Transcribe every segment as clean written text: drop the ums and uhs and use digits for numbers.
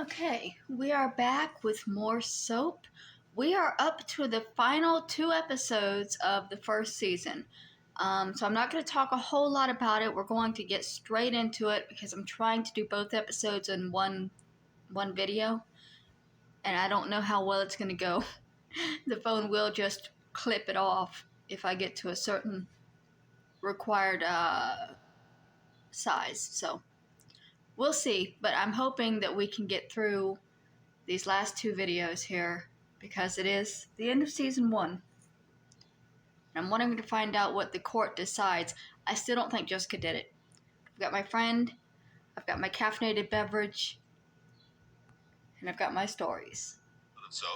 Okay, we are back with more soap. We are up to the final 2 episodes of the first season. So I'm not going to talk a whole lot about it. We're going to get straight into it because I'm trying to do both episodes in one video, and I don't know how well it's going to go. The phone will just clip it off if I get to a certain required size. So we'll see, but I'm hoping that we can get through these last 2 videos here because it is the end of season 1. I'm wanting to find out what the court decides. I still don't think Jessica did it. I've got my friend, I've got my caffeinated beverage, and I've got my stories. So,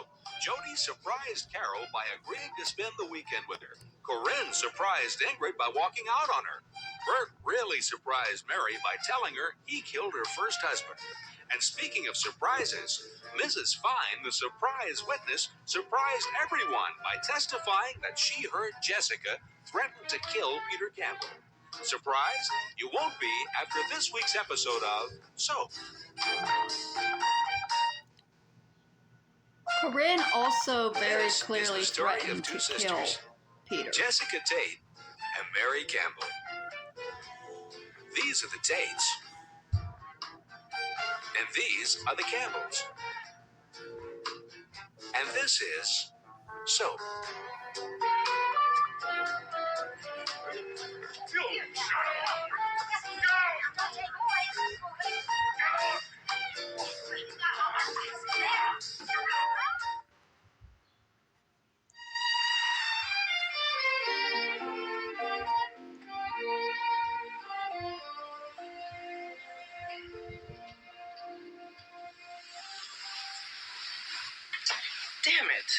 Jody surprised Carol by agreeing to spend the weekend with her. Corinne surprised Ingrid by walking out on her. Bert really surprised Mary by telling her he killed her first husband. And speaking of surprises, Mrs. Fine, the surprise witness, surprised everyone by testifying that she heard Jessica threaten to kill Peter Campbell. Surprised? You won't be after this week's episode of Soap. Corinne also very clearly threatened to kill Peter. Jessica Tate and Mary Campbell. These are the Tates. And these are the Campbells. And this is Soap. Damn it.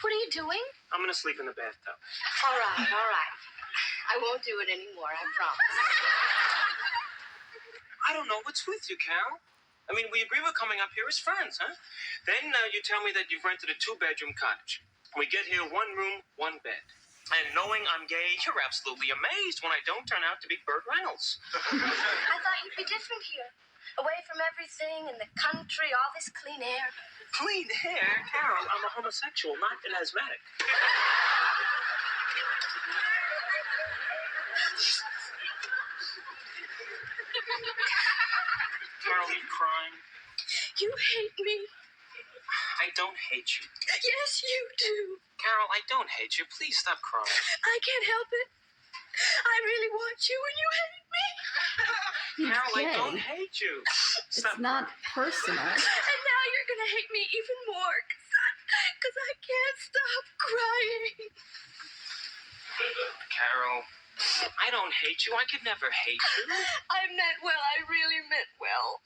What are you doing? I'm gonna sleep in the bathtub. All right. I won't do it anymore, I promise. I don't know what's with you, Carol. I mean, we agree we're coming up here as friends, huh? Then you tell me that you've rented a 2-bedroom cottage. We get here 1 room, 1 bed. And knowing I'm gay, you're absolutely amazed when I don't turn out to be Burt Reynolds. I thought you'd be different here. Away from everything in the country, all this clean air. Clean hair? Carol, I'm a homosexual, not an asthmatic. Carol, are you crying? You hate me. I don't hate you. Yes, you do. Carol, I don't hate you. Please stop crying. I can't help it. I really want you and you hate me. Carol, gay. I don't hate you. Stop. It's not personal. And now you're going to hate me even more because I can't stop crying. Carol, I don't hate you. I could never hate you. I meant well. I really meant well.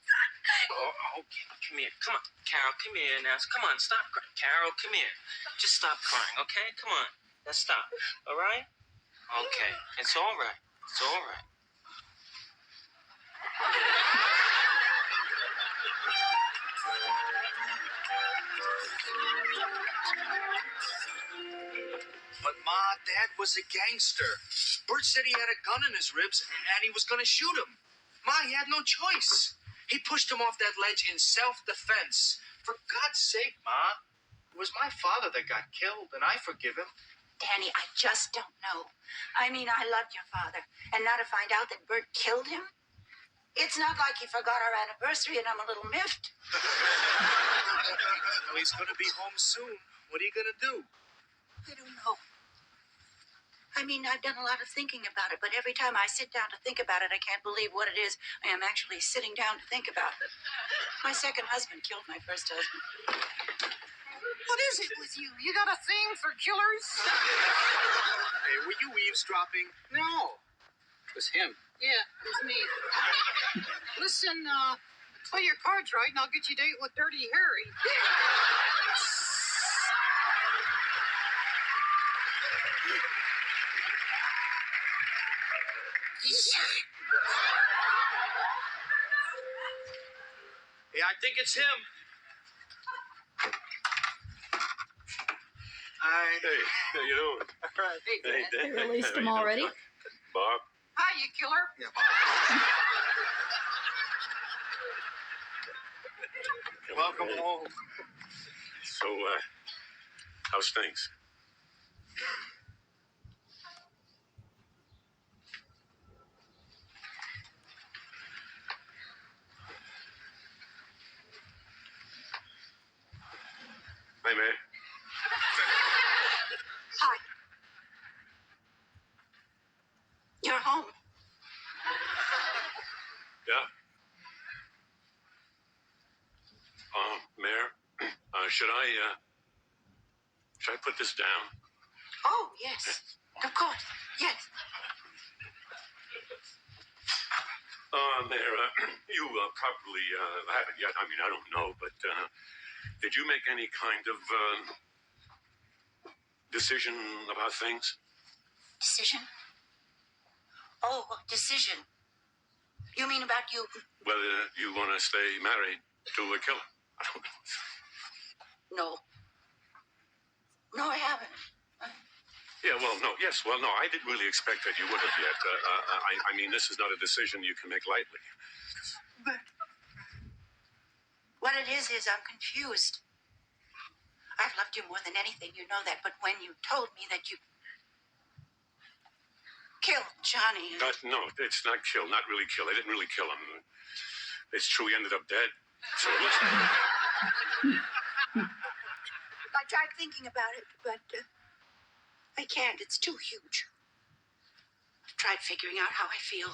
Oh, okay. Come here. Come on. Carol, come here now. Come on, stop crying. Carol, come here. Just stop crying, okay? Come on. Now stop. All right? Okay. It's all right. It's all right. But Ma, Dad was a gangster. Bert said he had a gun in his ribs and he was going to shoot him. Ma, he had no choice. He pushed him off that ledge in self-defense. For God's sake, Ma, it was my father that got killed, and I forgive him. Danny, I just don't know. I mean, I loved your father. And now to find out that Bert killed him? It's not like he forgot our anniversary and I'm a little miffed. Well, he's going to be home soon. What are you going to do? I don't know. I mean, I've done a lot of thinking about it, but every time I sit down to think about it, I can't believe what it is I am actually sitting down to think about. My second husband killed my first husband. What is it with you? You got a thing for killers? Hey, were you eavesdropping? No. It was him. Yeah, it was me. Listen, play your cards right and I'll get you a date with Dirty Harry. Yeah, I think it's him. Hi. Hey, how you doing? All right. Hey, They Dad. released How him you doing, already? Doc? Bob? Hi, you killer. Yeah, Welcome home. So, how's things? Hi, Mary. Hi. You're home. Yeah. Mayor, should I put this down? Oh, yes. Of course. Yes. Mayor, you probably haven't yet. I mean, I don't know, but did you make any kind of decision about things? Decision? Oh, decision. You mean about you? Whether you want to stay married to a killer? I don't know. No. No, I haven't. Yeah, well, no, yes, well, no, I didn't really expect that you would have yet. I mean, this is not a decision you can make lightly. But what it is I'm confused. I've loved you more than anything, you know that. But when you told me that you killed Johnny, No, it's not kill, not really kill. I didn't really kill him. It's true, he ended up dead. So listen. I tried thinking about it, but I can't. It's too huge. I've tried figuring out how I feel,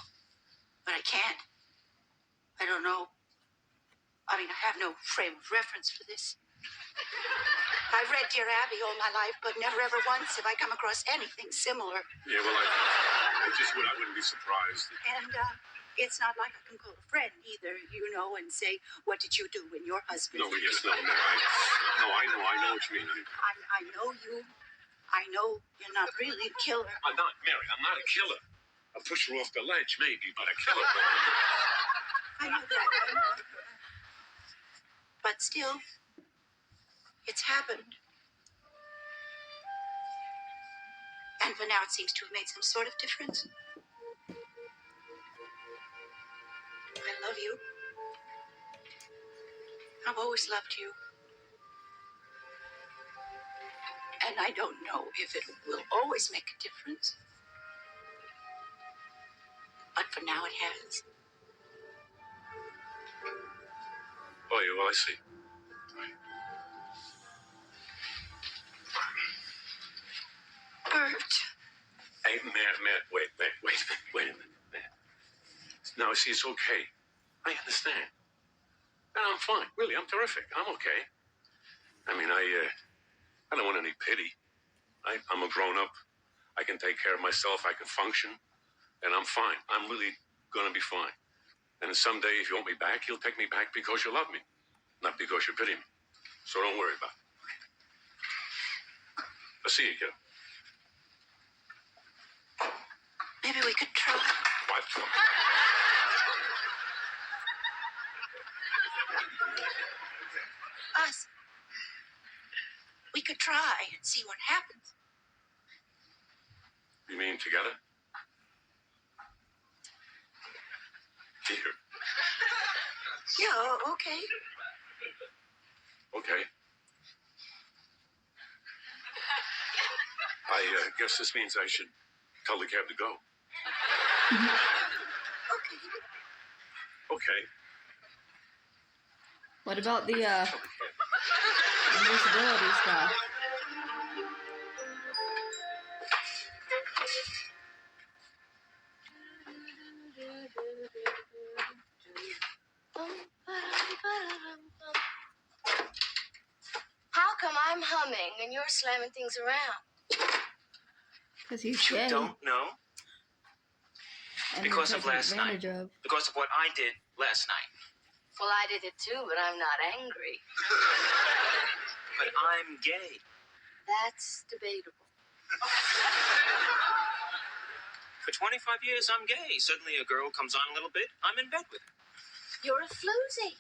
but I can't. I don't know. I mean, I have no frame of reference for this. I've read Dear Abby all my life, but never ever once have I come across anything similar. Yeah, well, I wouldn't be surprised. And it's not like I can call a friend either, you know, and say, what did you do when your husband... No, yes, no, I know what you mean. I know you. I know you're not really a killer. I'm not, Mary, I'm not a killer. I'll push her off the ledge, maybe, but a killer. I know that. But still, it's happened. And for now, it seems to have made some sort of difference. I love you. I've always loved you. And I don't know if it will always make a difference. But for now, it has. Oh, yeah, well, I see. Bert. Hey, Matt, wait a minute, Matt. No, see, it's okay. I understand. And I'm fine. Really, I'm terrific. I'm okay. I mean, I don't want any pity. I'm a grown-up. I can take care of myself. I can function. And I'm fine. I'm really gonna be fine. And someday, if you want me back, you'll take me back because you love me. Not because you pity me. So don't worry about it. I'll see you, kiddo. Maybe we could try. What? Us. We could try and see what happens. You mean together? Here. Yeah, okay. Okay. I guess this means I should tell the cab to go. Okay. Okay. What about the invisibility stuff? How come I'm humming and you're slamming things around? Because he's You gay. don't know? And Because they're of taking last night. advantage of. Because of what I did last night. Well, I did it too, but I'm not angry. But I'm gay. That's debatable. For 25 years, I'm gay. Suddenly a girl comes on a little bit, I'm in bed with her. You're a floozy.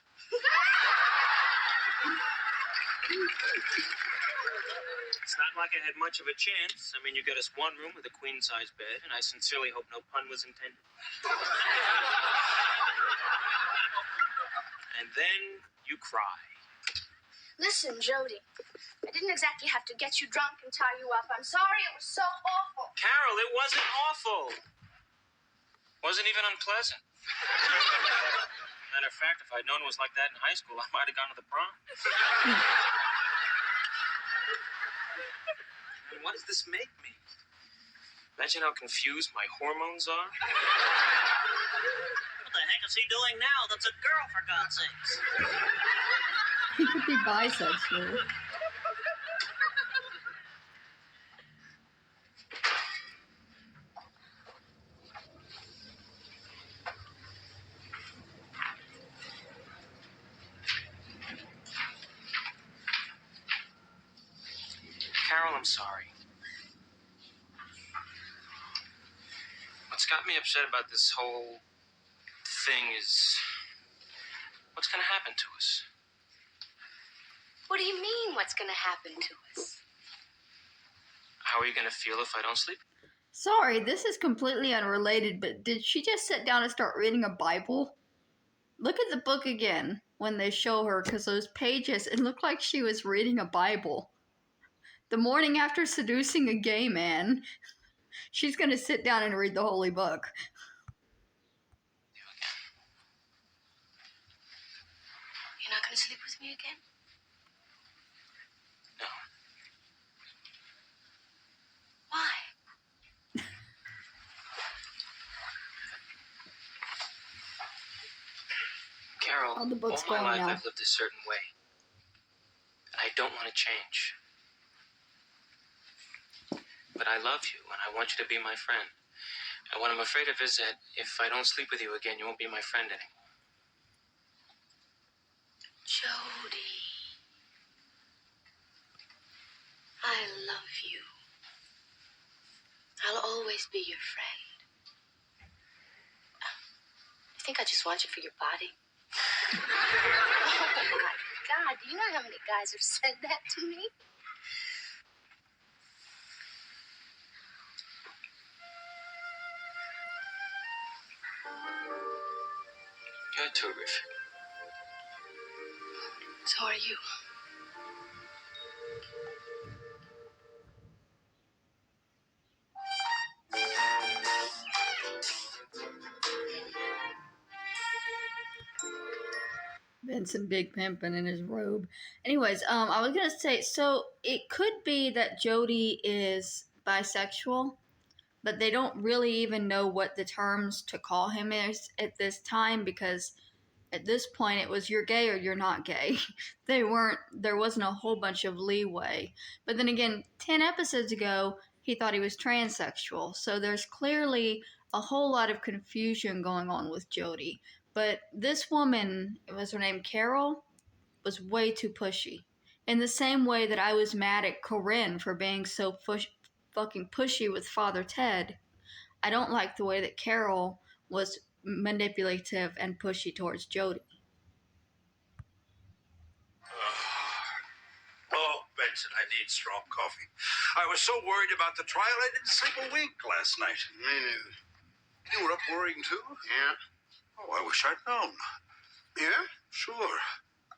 It's not like I had much of a chance. I mean, you got us one room with a queen-size bed, and I sincerely hope no pun was intended. And then you cry. Listen, Jody, I didn't exactly have to get you drunk and tie you up. I'm sorry, it was so awful. Carol, it wasn't awful. Wasn't even unpleasant. Matter of fact, if I'd known it was like that in high school, I might have gone to the prom. And what does this make me? Imagine how confused my hormones are. What the heck is he doing now? That's a girl, for God's sakes. He could be bisexual. Carol, I'm sorry. What's got me upset about this whole thing is what's going to happen to us. What do you mean, what's going to happen to us? How are you going to feel if I don't sleep? Sorry, this is completely unrelated, but did she just sit down and start reading a Bible? Look at the book again when they show her, because those pages, it looked like she was reading a Bible. The morning after seducing a gay man, she's going to sit down and read the holy book. You're not going to sleep with me again? No. Why? Carol, Oh, the book's all my gone life now. I've lived a certain way. And I don't want to change. But I love you, and I want you to be my friend. And what I'm afraid of is that if I don't sleep with you again, you won't be my friend anymore. Jody. I love you. I'll always be your friend. I think I just want you for your body. Oh my God, do you know how many guys have said that to me? You're terrific. So are you. Vincent Big Pimpin' in his robe. Anyways, I was gonna say, so it could be that Jody is bisexual, but they don't really even know what the terms to call him is at this time, because at this point it was you're gay or you're not gay. There wasn't a whole bunch of leeway. But then again, 10 episodes ago, he thought he was transsexual. So there's clearly a whole lot of confusion going on with Jody. But this woman, was her name Carol, was way too pushy. In the same way that I was mad at Corinne for being so fucking pushy with Father Ted, I don't like the way that Carol was manipulative and pushy towards Jody. Oh, Benson, I need strong coffee. I was so worried about the trial, I didn't sleep a wink last night. Me neither. You were up worrying too? Yeah? Oh, I wish I'd known. Yeah? Sure.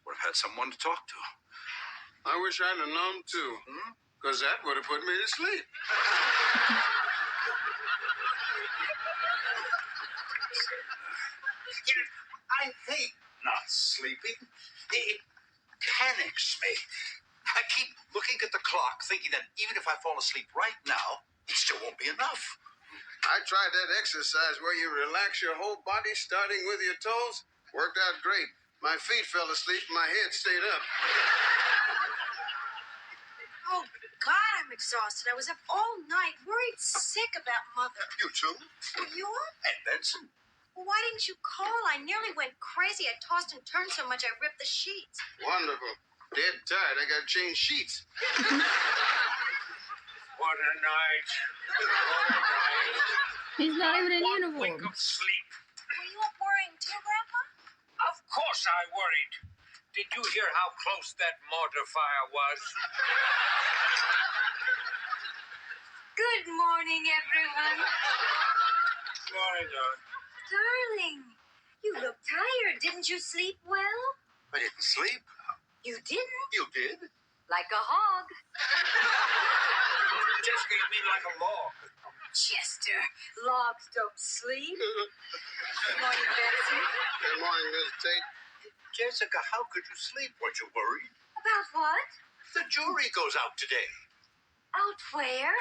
Would have had someone to talk to. I wish I'd have known too. Because that would have put me to sleep. I hate not sleeping. It panics me. I keep looking at the clock, thinking that even if I fall asleep right now, it still won't be enough. I tried that exercise where you relax your whole body, starting with your toes. Worked out great. My feet fell asleep and my head stayed up. Oh, God, I'm exhausted. I was up all night, worried sick about Mother. You too? You are? And Benson? Well, why didn't you call? I nearly went crazy. I tossed and turned so much I ripped the sheets. Wonderful. Dead tired. I got to change sheets. What a night. He's not even in Wink uniform. of sleep. Were you up worrying too, Grandpa? Of course I worried. Did you hear how close that mortar fire was? Good morning, everyone. Morning, darling. Darling, you look tired. Didn't you sleep well? I didn't sleep. You didn't? You did? Like a hog. Jessica, you mean like a log? Chester, logs don't sleep. Good morning, Betsy. Good morning, Miss Tate. Jessica, how could you sleep? Weren't you worried? About what? The jury goes out today. Out where?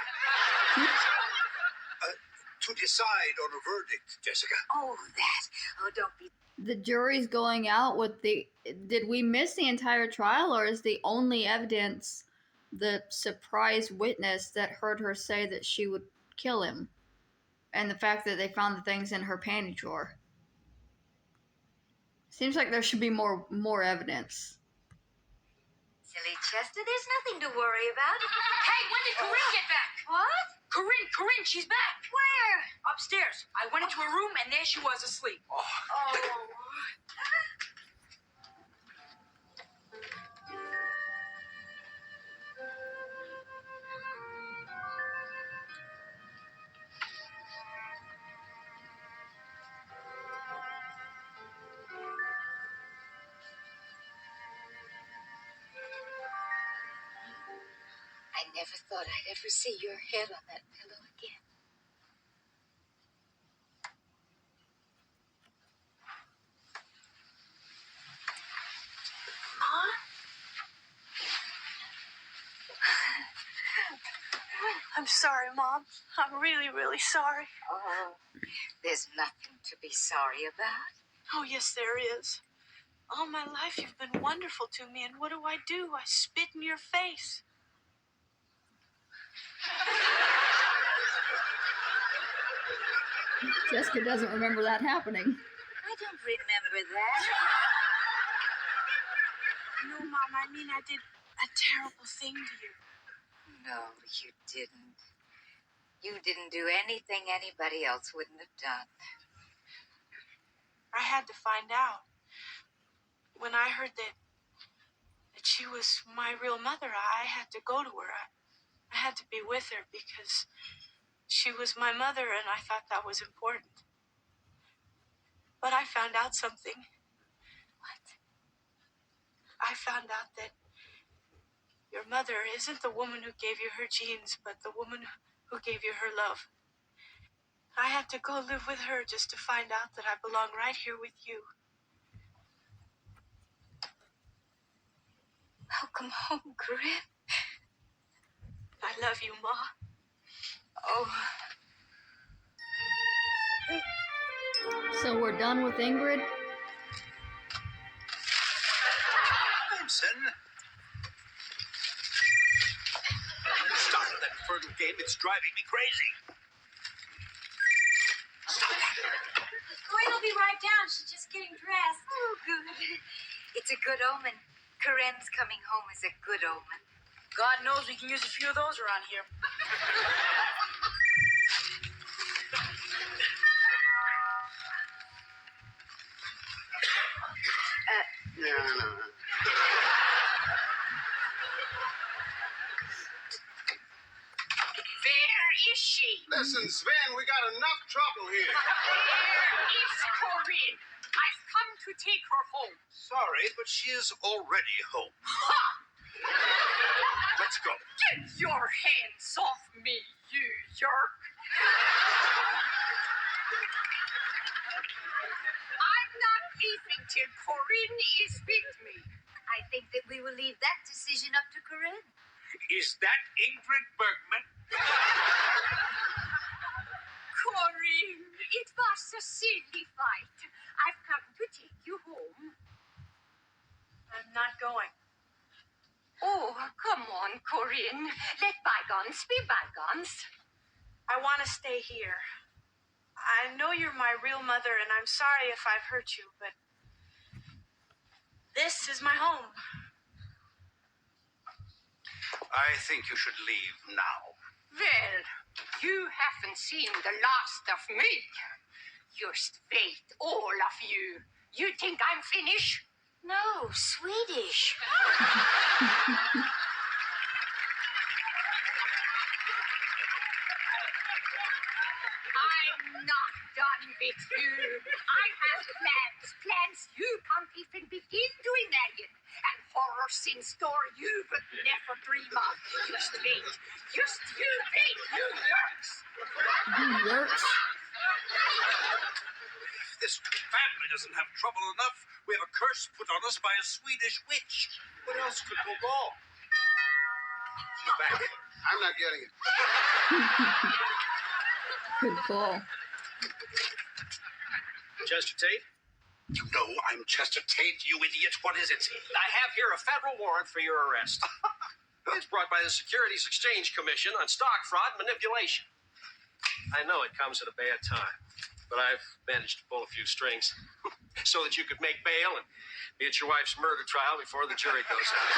To decide on a verdict, Jessica. Oh, that. Oh, don't be. The jury's going out with the. Did we miss the entire trial, or is the only evidence the surprise witness that heard her say that she would kill him, and the fact that they found the things in her panty drawer? Seems like there should be more evidence. Silly Chester, there's nothing to worry about. Hey, when did Corinne get back? What? Corinne, she's back. Where? Upstairs. I went into her room and there she was asleep. Oh. I never thought I'd ever see your head on that pillow again. I'm sorry, Mom. I'm really, really sorry. Oh, there's nothing to be sorry about. Oh, yes, there is. All my life you've been wonderful to me, and what do? I spit in your face. Jessica doesn't remember that happening. I don't remember that. No, Mom, I mean I did a terrible thing to you. No, you didn't. You didn't do anything anybody else wouldn't have done. I had to find out. When I heard that she was my real mother, I had to go to her. I had to be with her because she was my mother, and I thought that was important. But I found out something. What? I found out that your mother isn't the woman who gave you her genes, but the woman who gave you her love. I had to go live with her just to find out that I belong right here with you. Welcome home, Corinne. I love you, Ma. Oh. So we're done with Ingrid? Vincent! Stop that infernal game. It's driving me crazy. Corinne will be right down. She's just getting dressed. Oh, good. It's a good omen. Corinne's coming home is a good omen. God knows we can use a few of those around here. Yeah. Where is she? Listen, Sven, we got enough trouble here. Where is Corinne? I've come to take her home. Sorry, but she is already home. Ha! Let's go. Get your hands off me, you jerk. I'm not leaving till Corinne is with me. I think that we will leave that decision up to Corinne. Is that Ingrid Bergman? Corinne, it was a silly fight. I've come to take you home. I'm not going. Oh, come on, Corinne. Let bygones be bygones. I want to stay here. I know you're my real mother, and I'm sorry if I've hurt you, but this is my home. I think you should leave now. Well, you haven't seen the last of me. Just wait, all of you. You think I'm finished? No, Swedish. I'm not done with you. I have plans you can't even begin to imagine. And horrors in store you would never dream of. Just wait. Just you wait, you works. He works. This family doesn't have trouble enough. We have a curse put on us by a Swedish witch. What else could go wrong? She's back. I'm not getting it. Good call. Chester Tate? You know I'm Chester Tate, you idiot. What is it? I have here a federal warrant for your arrest. It's brought by the Securities Exchange Commission on stock fraud and manipulation. I know it comes at a bad time, but I've managed to pull a few strings so that you could make bail and be at your wife's murder trial before the jury goes out.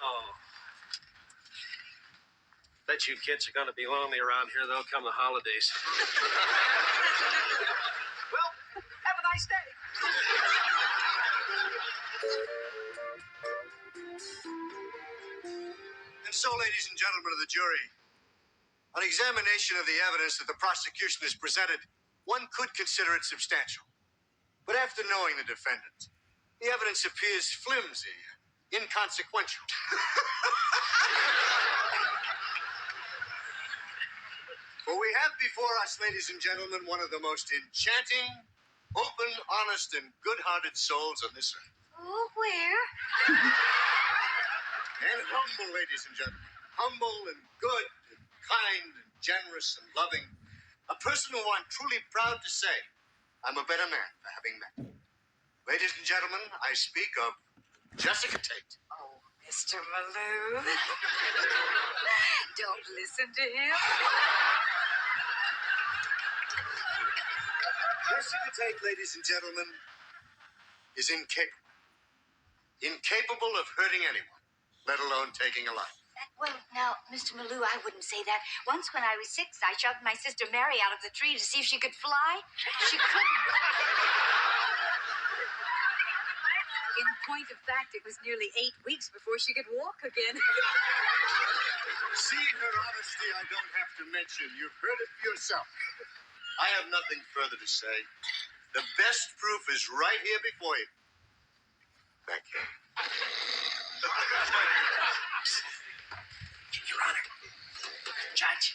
Oh. Bet you kids are going to be lonely around here, though, come the holidays. Well, have a nice day. And so, ladies and gentlemen of the jury, on examination of the evidence that the prosecution has presented, one could consider it substantial. But after knowing the defendant, the evidence appears flimsy, inconsequential. For we have before us, ladies and gentlemen, one of the most enchanting, open, honest, and good-hearted souls on this earth. Oh, where? And humble, ladies and gentlemen. Humble and good and kind and generous and loving. A person who I'm truly proud to say I'm a better man for having met. Ladies and gentlemen, I speak of Jessica Tate. Oh, Mr. Malou. Don't listen to him. Jessica Tate, ladies and gentlemen, is incapable. Incapable of hurting anyone, let alone taking a life. Well, now, Mr. Malou, I wouldn't say that. Once when I was 6, I shoved my sister Mary out of the tree to see if she could fly. She couldn't. In point of fact, it was nearly 8 weeks before she could walk again. See her honesty, I don't have to mention. You've heard it for yourself. I have nothing further to say. The best proof is right here before you. Thank you. Your Honor. Judge.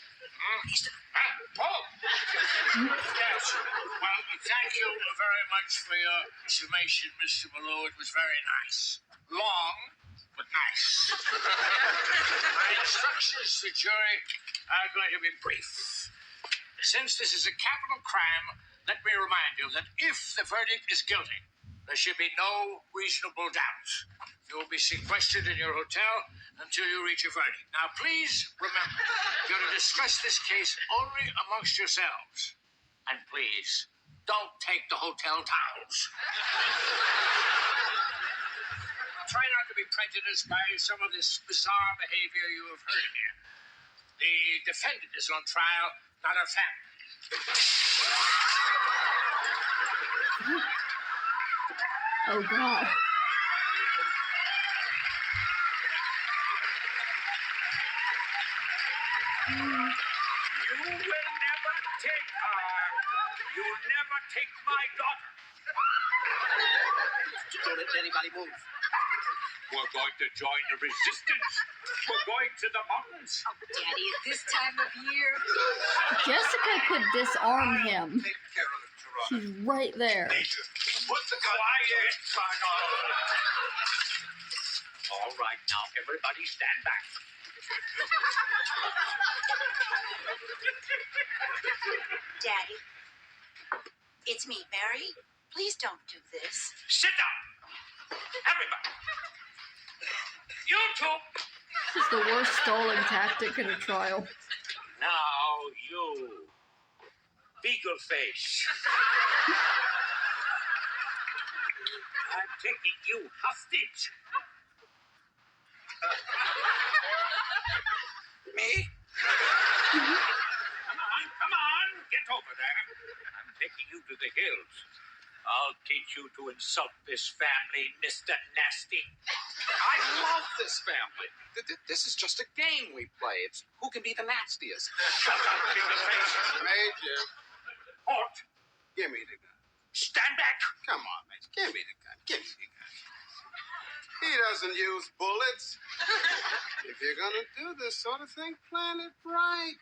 Paul! Yes. Well, thank you very much for your summation, Mr. Malou. It was very nice. Long, but nice. My instructions to the jury are going to be brief. Since this is a capital crime, let me remind you that if the verdict is guilty, there should be no reasonable doubt. You will be sequestered in your hotel until you reach a verdict. Now, please remember, you're to discuss this case only amongst yourselves. And please, don't take the hotel towels. Try not to be prejudiced by some of this bizarre behavior you have heard here. The defendant is on trial, not her family. Oh, God. You will never take her. You will never take my daughter. Don't let anybody move. We're going to join the resistance. We're going to the mountains. Oh, Daddy, at this time of year. Jessica could disarm him. Take care of it, Your Honor. She's right there. Put the quiet, Colonel. All right, now, everybody stand back. Daddy, it's me, Mary. Please don't do this. Sit down. Everybody. You two. This is the worst stalling tactic in a trial. Now, you. Beagle face. I'm taking you hostage. Me? Come on, get over there. I'm taking you to the hills. I'll teach you to insult this family, Mr. Nasty. I love this family. This is just a game we play. It's who can be the nastiest. Shut up, Beagle face. Major, Halt. give me the gun. Stand back. Come on, Major. Give me the gun. Give me the gun. He doesn't use bullets. If you're gonna do this sort of thing, plan it right.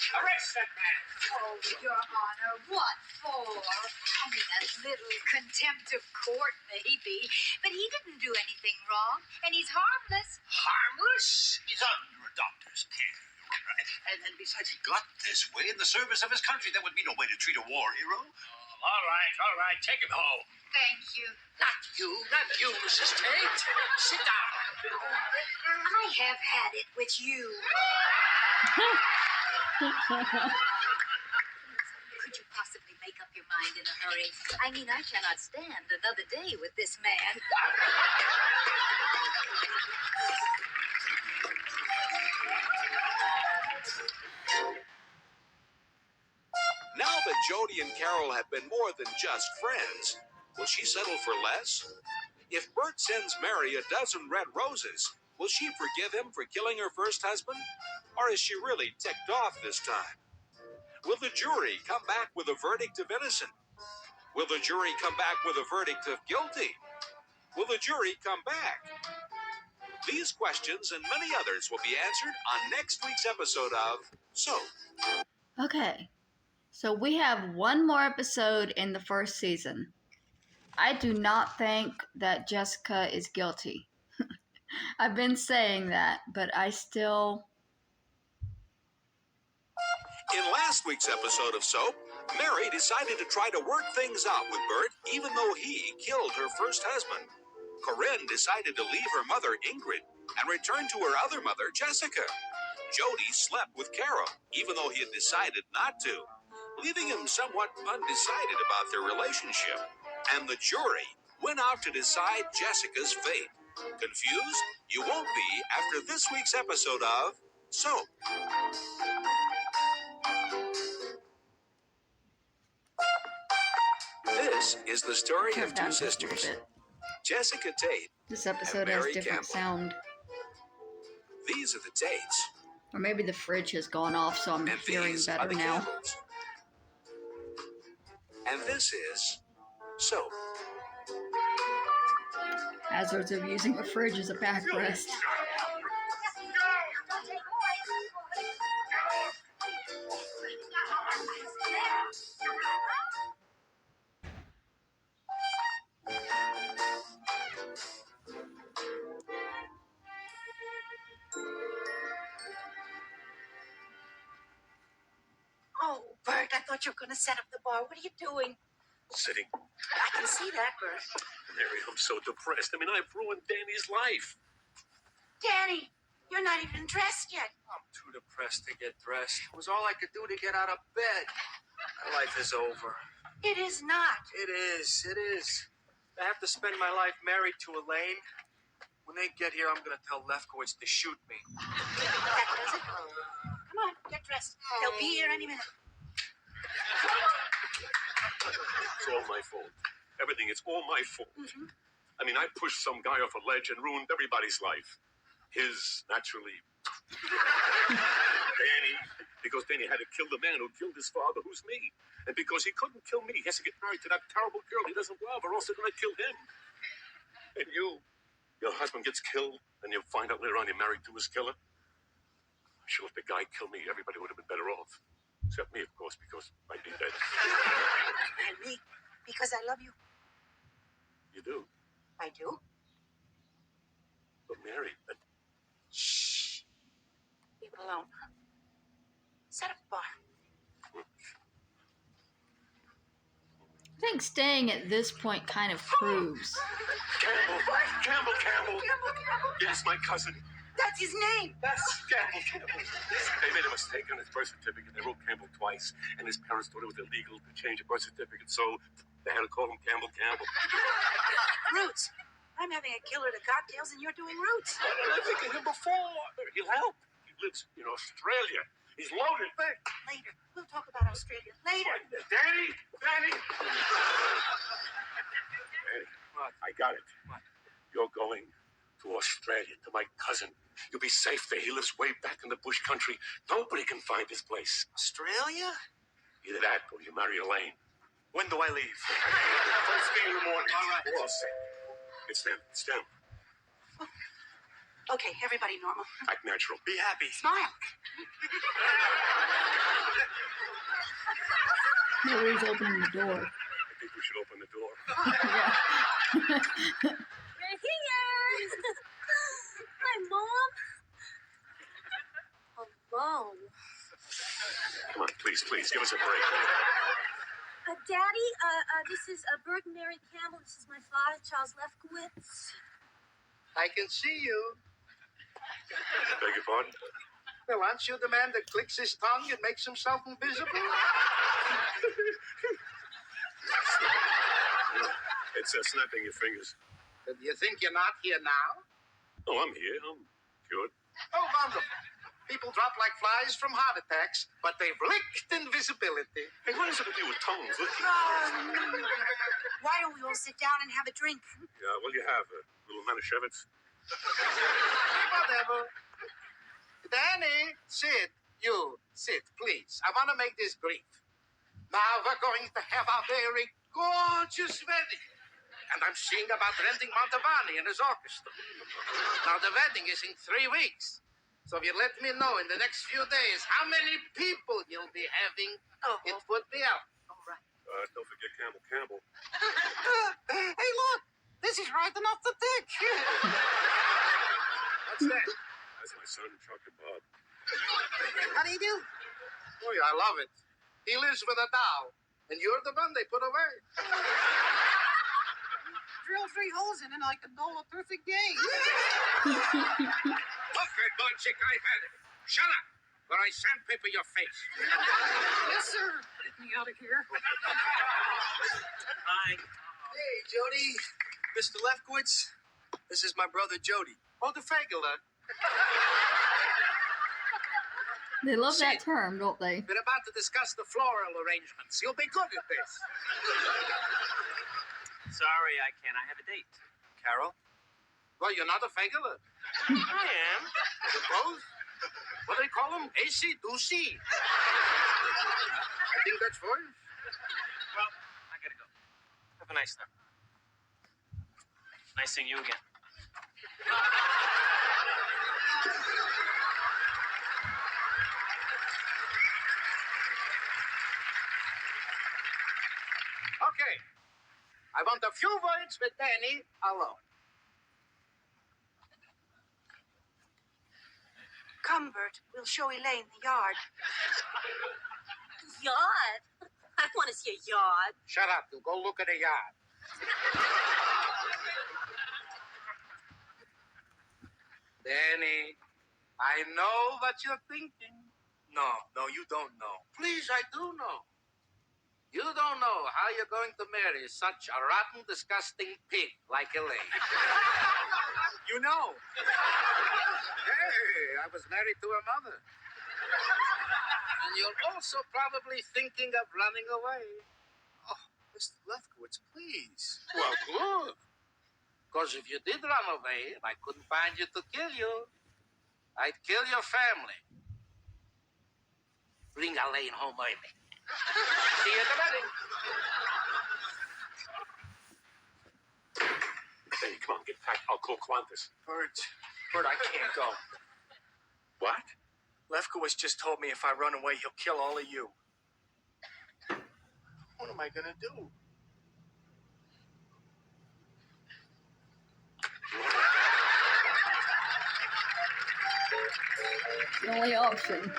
Arrest that man! Oh, Your Honor, what for? I mean, a little contempt of court, maybe. But he didn't do anything wrong, and he's harmless. Harmless? He's under a doctor's care, Your Honor. And besides, he got this way in the service of his country. That would be no way to treat a war hero. All right. Take him home. Thank you. Not you, Mrs. Tate. Sit down. I have had it with you. Could you possibly make up your mind in a hurry? I mean, I cannot stand another day with this man. Now that Jody and Carol have been more than just friends, will she settle for less? If Bert sends Mary a dozen red roses, will she forgive him for killing her first husband? Or is she really ticked off this time? Will the jury come back with a verdict of innocent? Will the jury come back with a verdict of guilty? Will the jury come back? These questions and many others will be answered on next week's episode of Soap. Okay, so we have one more episode in the first season. I do not think that Jessica is guilty. I've been saying that, but I still... In last week's episode of Soap, Mary decided to try to work things out with Bert even though he killed her first husband. Corinne decided to leave her mother, Ingrid, and return to her other mother, Jessica. Jody slept with Carol, even though he had decided not to, leaving him somewhat undecided about their relationship. And the jury went out to decide Jessica's fate. Confused? You won't be after this week's episode of Soap. This is the story of two sisters, Jessica Tate. This episode has different sound. These are the Tates. Or maybe the fridge has gone off, so I'm And hearing these are better the now. Campbells. And this is Soap. Hazards of using a fridge as a backrest. Oh, Bert, I thought you were going to set up the bar. What are you doing? Sitting. I can see that, Bert. Mary, I'm so depressed. I mean, I've ruined Danny's life. Danny, you're not even dressed yet. I'm too depressed to get dressed. It was all I could do to get out of bed. My life is over. It is not. It is. I have to spend my life married to Elaine. When they get here, I'm going to tell Lefkowitz to shoot me. That does it. Come on, get dressed. They'll be here any minute. It's all my fault. Everything, it's all my fault. Mm-hmm. I mean, I pushed some guy off a ledge and ruined everybody's life. His, naturally. Danny, because Danny had to kill the man who killed his father, who's me. And because he couldn't kill me, he has to get married to that terrible girl he doesn't love, or else they're going to kill him. And your husband gets killed, and you'll find out later on you're married to his killer. Sure, if the guy killed me, everybody would have been better off. Except me, of course, because I'd be dead. And me, because I love you. You do? I do. But Mary, Shh. Leave it alone. Set up a bar. I think staying at this point kind of proves. Campbell. Yes, my cousin. That's his name. That's Campbell. They made a mistake on his birth certificate. They wrote Campbell twice, and his parents thought it was illegal to change a birth certificate, so they had to call him Campbell. Roots. I'm having a killer to cocktails, and you're doing Roots. I think of him before. He'll help. He lives in Australia. He's loaded. Later. We'll talk about Australia. Later. Danny. Danny, What? I got it. What? You're going to Australia, to my cousin. You'll be safe there. He lives way back in the bush country. Nobody can find his place. Australia? Either that or you marry Elaine. When do I leave? First thing in the morning. All right. We're all set. It's them. It's them. Okay, everybody normal. Act natural. Be happy. Smile. Nobody's opening the door. I think we should open the door. Yeah. We're here. Hi, Mom. Alone. Come on, please, give us a break. Daddy, this is Bert and Mary Campbell. This is my father, Charles Lefkowitz. I can see you. Beg your pardon? Well, aren't you the man that clicks his tongue and makes himself invisible? It's snapping your fingers. Do you think you're not here now? Oh, I'm here. I'm good. Oh, wonderful. People drop like flies from heart attacks, but they've licked invisibility. Hey, what does it have to do with tongues? Why don't we all sit down and have a drink? Yeah, well, you have a little Manischewitz. Whatever. Danny, sit. You, sit, please. I want to make this brief. Now we're going to have a very gorgeous wedding. And I'm seeing about renting Montavani and his orchestra. Now, the wedding is in 3 weeks. So if you let me know in the next few days how many people you'll be having, it would be out. All right. Don't forget Campbell. Hey, look. This is right enough to dick. What's that? That's my son, Chuck and Bob. How do you do? Oh, yeah, I love it. He lives with a doll, and you're the one they put away. Drill 3 holes in it like a doll of perfect game. Okay, boy, chick, I had it. Shut up, or I sandpaper your face. Yes, sir. Get me out of here. Hi. Hey, Jody. Mr. Lefkowitz, this is my brother Jody. Oh, the Fagler. They love that term, don't they? We're about to discuss the floral arrangements. You'll be good at this. Sorry, I can't. I have a date. Carol? Well, you're not a Fagler. I am. You're both? What do they call them? AC-Doocy. I think that's fine. Well, I gotta go. Have a nice night. Nice seeing you again. Okay. I want a few words with Danny alone. Come, Bert. We'll show Elaine the yard. Yard? I want to see a yard. Shut up. You go look at the yard. Danny, I know what you're thinking. No, you don't know. Please, I do know. You don't know how you're going to marry such a rotten, disgusting pig like Elaine. You know. Hey, I was married to her mother. And you're also probably thinking of running away. Oh, Mr. Lefkowitz, please. Well, good. Because if you did run away and I couldn't find you to kill you, I'd kill your family. Bring Elaine home early. See you at the wedding. Hey, come on, get packed. I'll call Qantas. Bert, I can't go. What? Lefkowitz just told me if I run away, he'll kill all of you. What am I gonna do? The only option.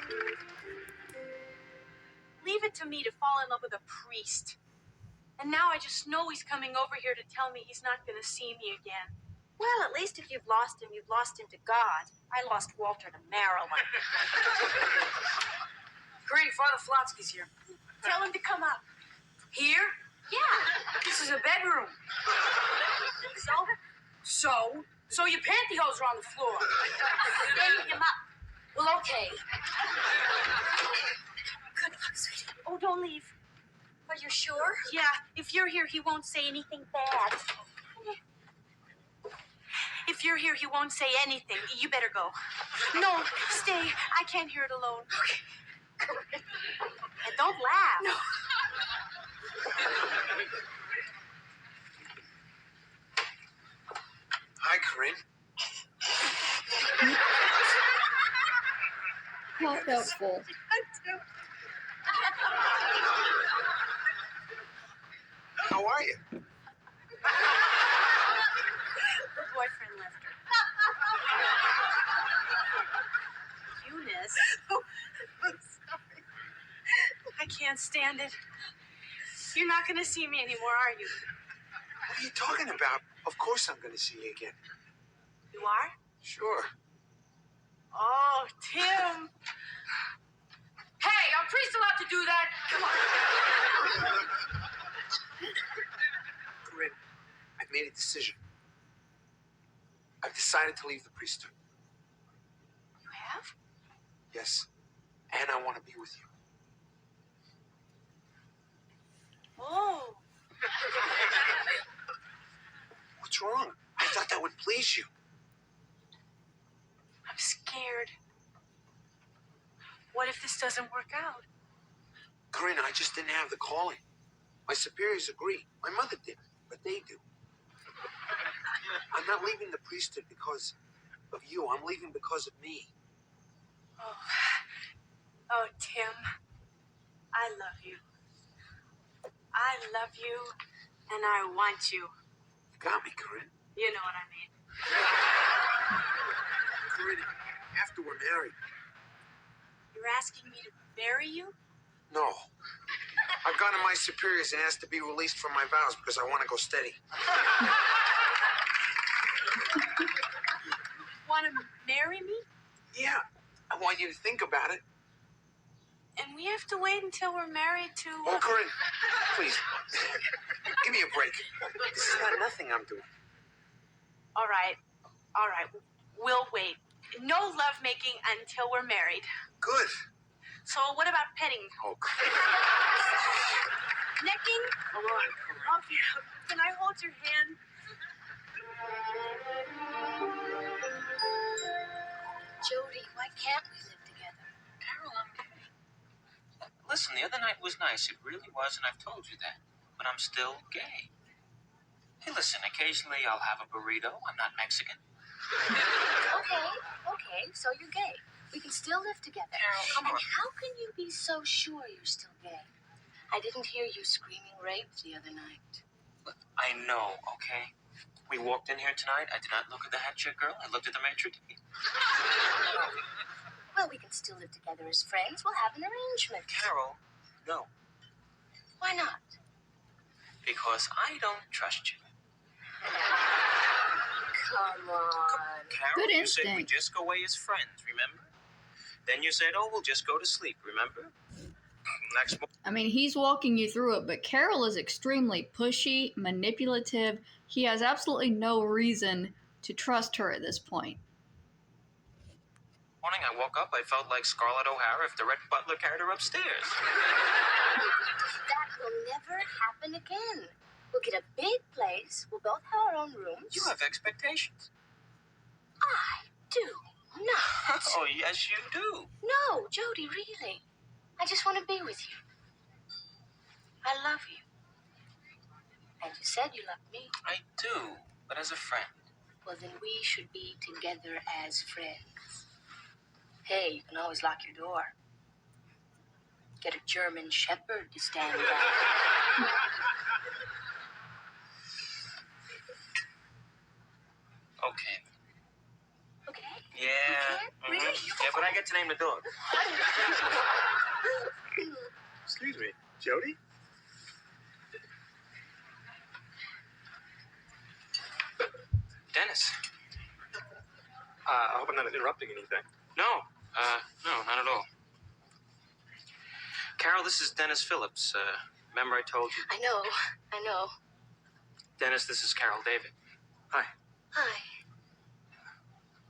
Leave it to me to fall in love with a priest. And now I just know he's coming over here to tell me he's not going to see me again. Well, at least if you've lost him, you've lost him to God. I lost Walter to Marilyn. Great, Father Flotsky's here. Tell him to come up. Here? Yeah. This is a bedroom. So your pantyhose are on the floor. Stand him up. Well, okay. Good luck, sweetie. Oh, don't leave. Are you sure? Yeah, if you're here, he won't say anything bad. If you're here, he won't say anything. You better go. No, stay. I can't hear it alone. Okay. And don't laugh. No. awful. How are you? Her boyfriend left her. Eunice. I'm sorry. I can't stand it. You're not going to see me anymore, are you? What are you talking about? Of course I'm going to see you again. You are? Sure. Oh, Tim. Hey, are priests allowed to do that? Come on. Corinne, I've made a decision. I've decided to leave the priesthood. You have? Yes. And I want to be with you. Oh. What's wrong? I thought that would please you. I'm scared. What if this doesn't work out? Corinne, I just didn't have the calling. My superiors agree. My mother did, but they do. I'm not leaving the priesthood because of you. I'm leaving because of me. Oh, Tim. I love you. I love you, and I want you. You got me, Corinne. You know what I mean. Corinne, after we're married. You're asking me to marry you? No. I've gone to my superiors and asked to be released from my vows because I want to go steady. Want to marry me? Yeah. I want you to think about it. And we have to wait until we're married to... Oh, Corinne, please. Give me a break. This is not nothing I'm doing. All right. We'll wait. No lovemaking until we're married. Good. So what about petting? Oh, Corinne. Necking? Come on, Corinne. Okay. Can I hold your hand? Jody, why can't we live together? Carol, I'm gay. Listen, the other night was nice. It really was, and I've told you that. But I'm still gay. Hey, listen, occasionally I'll have a burrito. I'm not Mexican. Okay, so you're gay. We can still live together. Carol, come on. And how can you be so sure you're still gay? I didn't hear you screaming rape the other night. Look, I know, okay? We walked in here tonight. I did not look at the hat chick girl. I looked at the maitre d'. Well, we can still live together as friends. We'll have an arrangement. Carol, no. Why not? Because I don't trust you. Come on. Carol, Good you said we instinct. just go away as friends, remember? Then you said, oh, we'll just go to sleep, remember? Next morning. I mean, he's walking you through it, but Carol is extremely pushy, manipulative. He has absolutely no reason to trust her at this point. Morning, I woke up, I felt like Scarlett O'Hara if the Red Butler carried her upstairs. That will never happen again. We'll get a big place. We'll both have our own rooms. You have expectations. I do not. Oh, yes, you do. No, Jody, really. I just want to be with you. I love you. And you said you loved me. I do, but as a friend. Well, then we should be together as friends. Hey, you can always lock your door. Get a German Shepherd to stand by. Okay. Okay? Yeah. Okay? Really? Yeah, but I get to name the dog. Excuse me, Jody? Dennis. I hope I'm not interrupting anything. No, not at all. Carol, this is Dennis Phillips. Remember I told you? I know. Dennis, this is Carol David. Hi. Hi.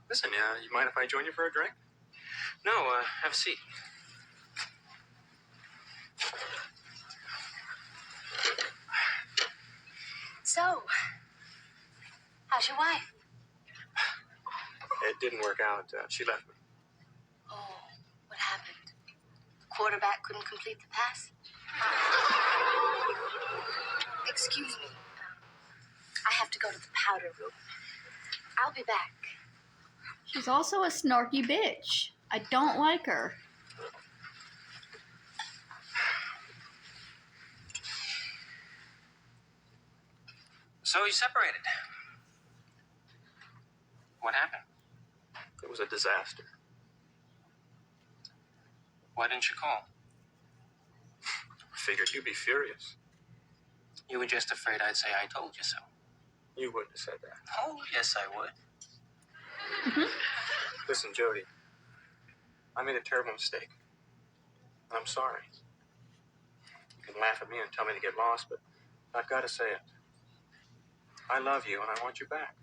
Listen, you mind if I join you for a drink? No, have a seat. So, how's your wife? It didn't work out. She left me. Oh, what happened? Quarterback couldn't complete the pass? Excuse me. I have to go to the powder room. I'll be back. She's also a snarky bitch. I don't like her. So you separated. What happened? It was a disaster. Why didn't you call? I figured you'd be furious. You were just afraid I'd say I told you so. You wouldn't have said that. Oh, yes, I would. Listen, Jody, I made a terrible mistake. I'm sorry. You can laugh at me and tell me to get lost, but I've got to say it. I love you and I want you back.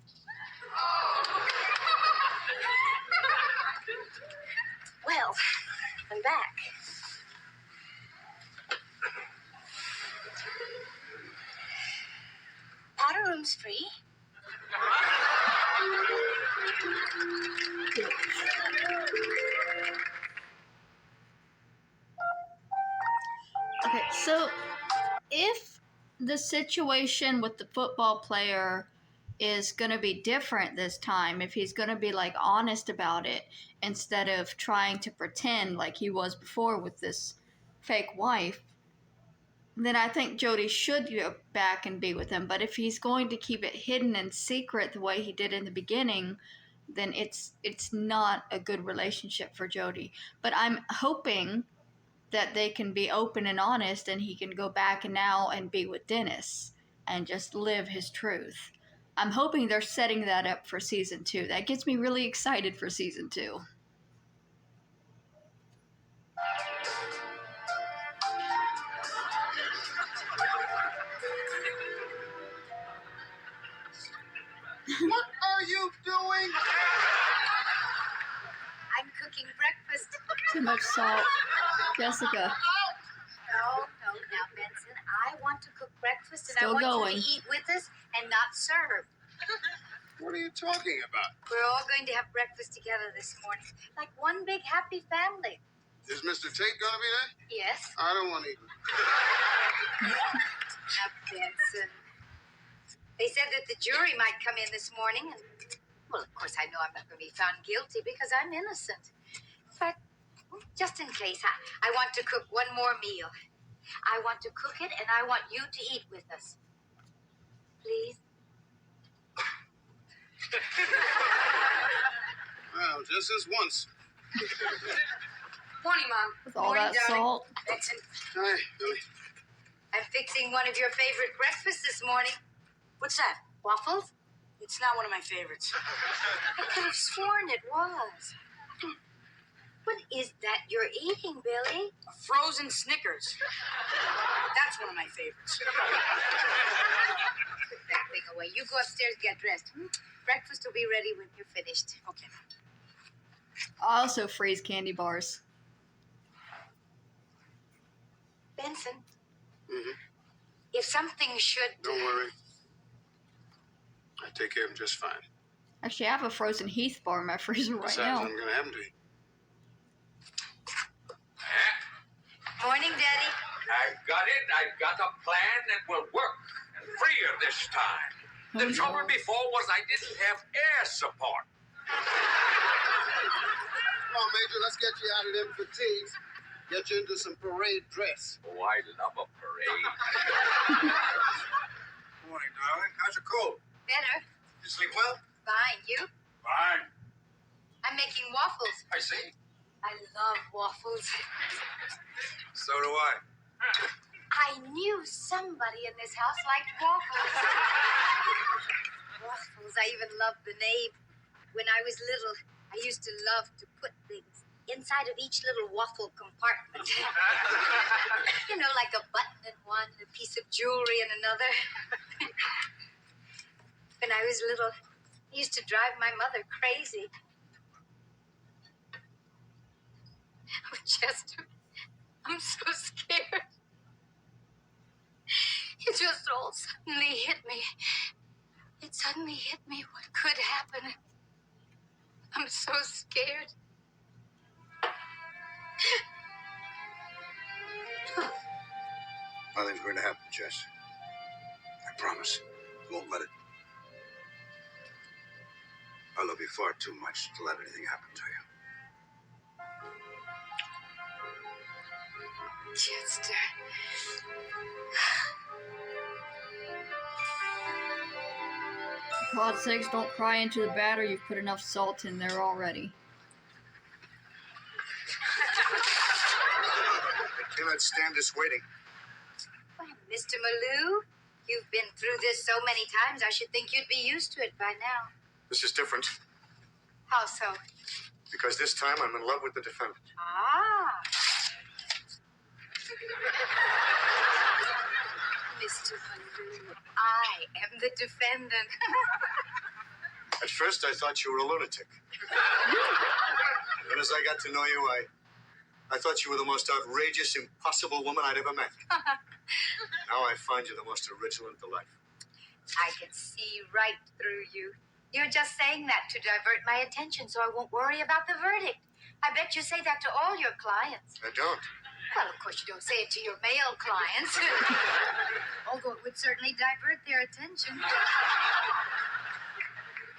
Well, I'm back. Powder room's free. Okay, so if the situation with the football player is going to be different this time, if he's going to be like honest about it instead of trying to pretend like he was before with this fake wife, then I think Jody should go back and be with him. But if he's going to keep it hidden and secret the way he did in the beginning, then it's not a good relationship for Jody. But I'm hoping that they can be open and honest and he can go back now and be with Dennis and just live his truth. I'm hoping they're setting that up for season 2. That gets me really excited for season 2. What are you doing? I'm cooking breakfast. Too much salt. Jessica. No, now, Benson, I want to cook breakfast and Still I want going. you to eat with us and not serve. What are you talking about? We're all going to have breakfast together this morning, like one big happy family. Is Mr. Tate gonna be there? Yes, I don't want to eat. now, Benson. They said that the jury might come in this morning, and, well, of course, I know I'm not going to be found guilty because I'm innocent. But just in case, I want to cook one more meal. I want to cook it, and I want you to eat with us. Please? Well, just this once. Morning, Mom. With all that salt. Benson, Hi, Billy. I'm fixing one of your favorite breakfasts this morning. What's that? Waffles? It's not one of my favorites. I could have sworn it was. What is that you're eating, Billy? Frozen Snickers. That's one of my favorites. Put that thing away. You go upstairs, get dressed. Breakfast will be ready when you're finished. Okay. I also freeze candy bars. Benson, Mm-hmm. if something should... Don't worry. I take care of him just fine. Actually, I have a frozen Heath bar in my freezer right Besides, now. I'm gonna happen to you. Morning, Daddy. I've got it. I've got a plan that will work. And freer this time. The trouble before was I didn't have air support. Come on, Major, let's get you out of them fatigues. Get you into some parade dress. Oh, I love a parade. Morning, darling. How's your cold? Better. You sleep well? Fine. You? Fine. I'm making waffles. I see. I love waffles. So do I. I knew somebody in this house liked waffles. Waffles. I even loved the name. When I was little, I used to love to put things inside of each little waffle compartment. You know, like a button in one, a piece of jewelry in another. When I was little, I used to drive my mother crazy. Oh, Chester, I'm so scared. It just all suddenly hit me. It suddenly hit me what could happen. I'm so scared. Nothing's going to happen, Jess. I promise. Won't let it. I love you far too much to let anything happen to you. Chester. God's sakes, don't cry into the batter. You've put enough salt in there already. I cannot stand this waiting. Well, Mr. Malou, you've been through this so many times, I should think you'd be used to it by now. This is different How so? because this time I'm in love with the defendant. Ah. Mr. Malou, I am the defendant. At first, I thought you were a lunatic. Then as I got to know you, I thought you were the most outrageous, impossible woman I'd ever met. Now I find you the most original and delightful. I can see right through you. You're just saying that to divert my attention so I won't worry about the verdict. I bet you say that to all your clients. I don't. Well, of course you don't say it to your male clients. Although it would certainly divert their attention.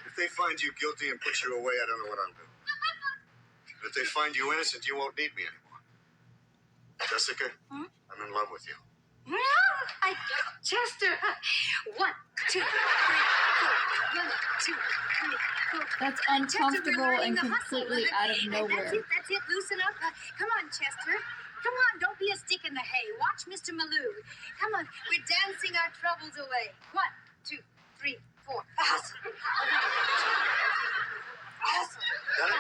If they find you guilty and put you away, I don't know what I'll do. But if they find you innocent, you won't need me anymore. Jessica, I'm in love with you. No, Chester. 1, 2, 3, 4. 1, 2, 3, 4. That's Chester, uncomfortable we're learning and the hustle. completely out of nowhere. That's it. Loosen up. Come on, Chester. Come on, don't be a stick in the hay. Watch Mr. Malou. Come on, we're dancing our troubles away. 1, 2, 3, 4. Hustle. Hustle. Got it?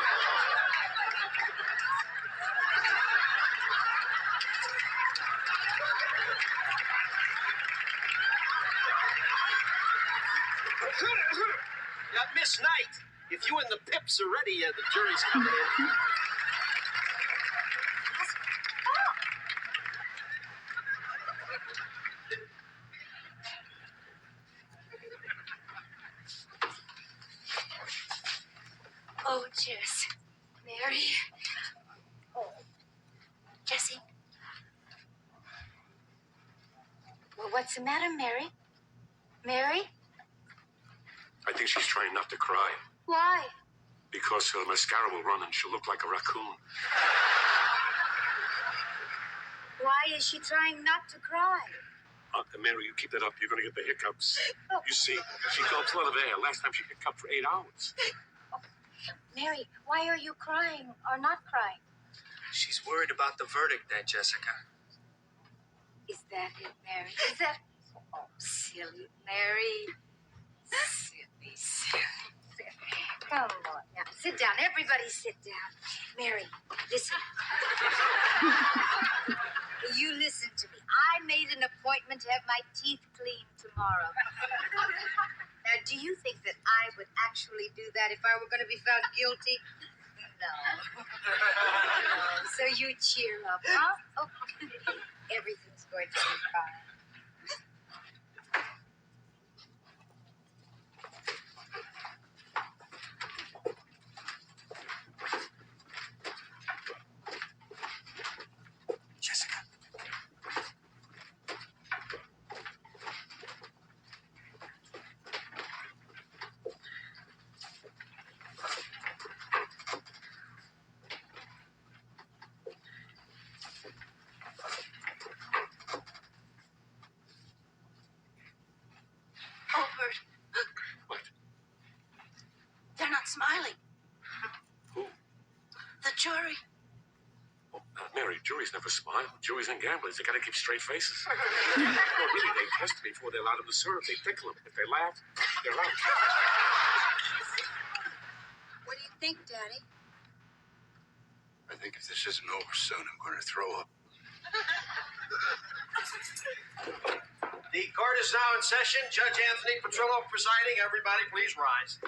Miss Knight, if you and the Pips are ready, the jury's coming in. Oh, Jess. Mary. Oh. Jessie. Well, what's the matter, Mary? Mary? I think she's trying not to cry. Why? Because her mascara will run and she'll look like a raccoon. Why is she trying not to cry? Mary, you keep that up, you're going to get the hiccups. You see, she gulps a lot of air. Last time she hiccuped for 8 hours. Mary, why are you crying or not crying? She's worried about the verdict, Aunt Jessica. Is that it, Mary? Is that... Oh, silly Mary. Silly. Come on now. Sit down. Everybody sit down. Mary, listen. You listen to me. I made an appointment to have my teeth cleaned tomorrow. Now, do you think that I would actually do that if I were going to be found guilty? No. So you cheer up, huh? Okay. Everything's going to be fine. Jessica. Oh, Bert. What? They're not smiling. Who? The jury. Oh, Mary, juries never smile. Juries and gamblers, they got to keep straight faces. No, really, they test me before they allow them to serve. They tickle them. If they laugh, they're out. What do you think, Daddy? I think if this isn't over soon, I'm going to throw up. The court is now in session. Judge Anthony Petrillo presiding. Everybody, please rise.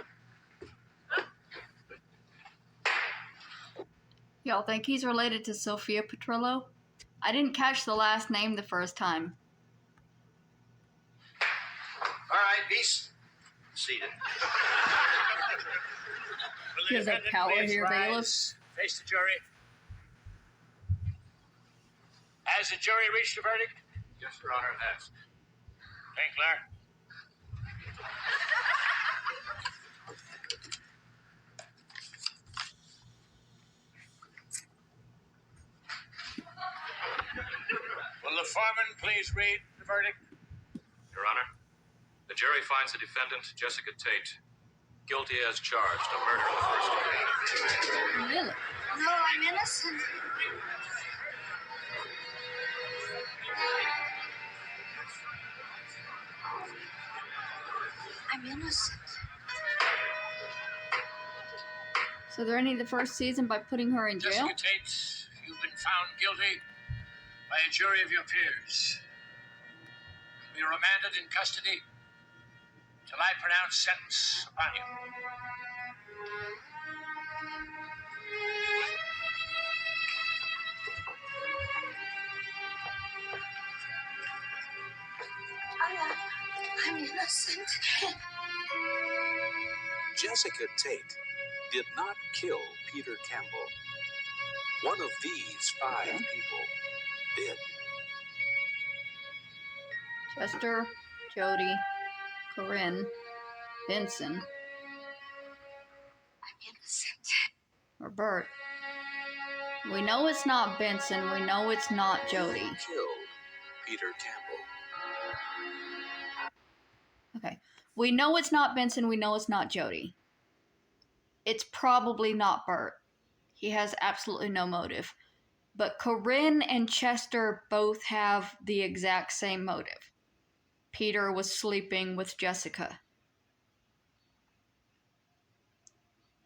Y'all think he's related to Sophia Petrillo? I didn't catch the last name the first time. All right, be seated. He has that power here, bailiff. Face the jury. Has the jury reached a verdict? Yes, Your Honor, it has. St. Clair. Will the foreman please read the verdict? Your Honor, The jury finds the defendant, Jessica Tate, guilty as charged of murder in the first degree. Really? No, I'm innocent. I'm innocent. So they're ending the first season by putting her in jail? Jessica Tate, you've been found guilty by a jury of your peers. You'll be remanded in custody till I pronounce sentence upon you. I'm innocent. Jessica Tate did not kill Peter Campbell. One of these 5 people did. Chester, Jody, Corinne, Benson, I'm innocent. or Bert. We know it's not Benson. We know it's not Jody. Killed Peter Campbell. Okay. We know it's not Benson. We know it's not Jody. It's probably not Bert. He has absolutely no motive. But Corinne and Chester both have the exact same motive. Peter was sleeping with Jessica.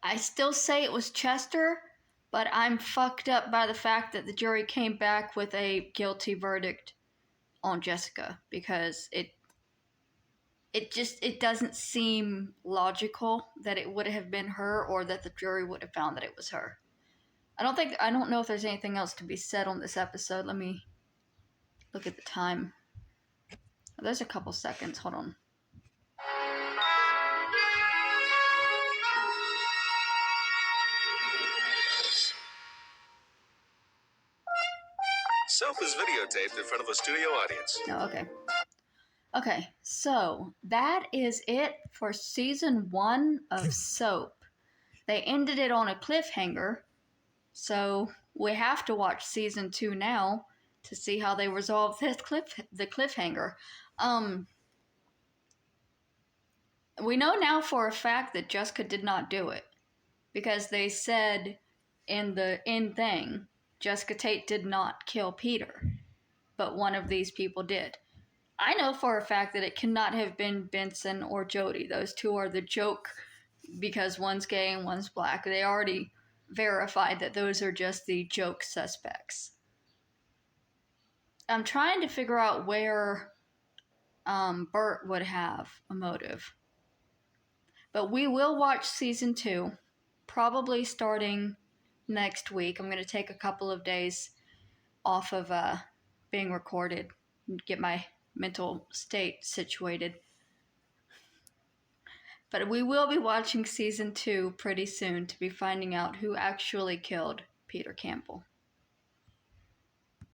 I still say it was Chester, but I'm fucked up by the fact that the jury came back with a guilty verdict on Jessica, because it doesn't seem logical that it would have been her, or that the jury would have found that it was her. I don't know if there's anything else to be said on this episode. Let me look at the time. Oh, there's a couple seconds. Hold on. Self is videotaped in front of a studio audience. No, okay. Okay, so that is it for season 1 of Soap. They ended it on a cliffhanger, so we have to watch season 2 now to see how they resolve the cliffhanger. We know now for a fact that Jessica did not do it, because they said in the end thing, Jessica Tate did not kill Peter, but one of these people did. I know for a fact that it cannot have been Benson or Jody. Those two are the joke, because one's gay and one's black. They already verified that those are just the joke suspects. I'm trying to figure out where Bert would have a motive. But we will watch season 2, probably starting next week. I'm going to take a couple of days off of being recorded and get my mental state situated. But we will be watching season 2 pretty soon to be finding out who actually killed Peter Campbell.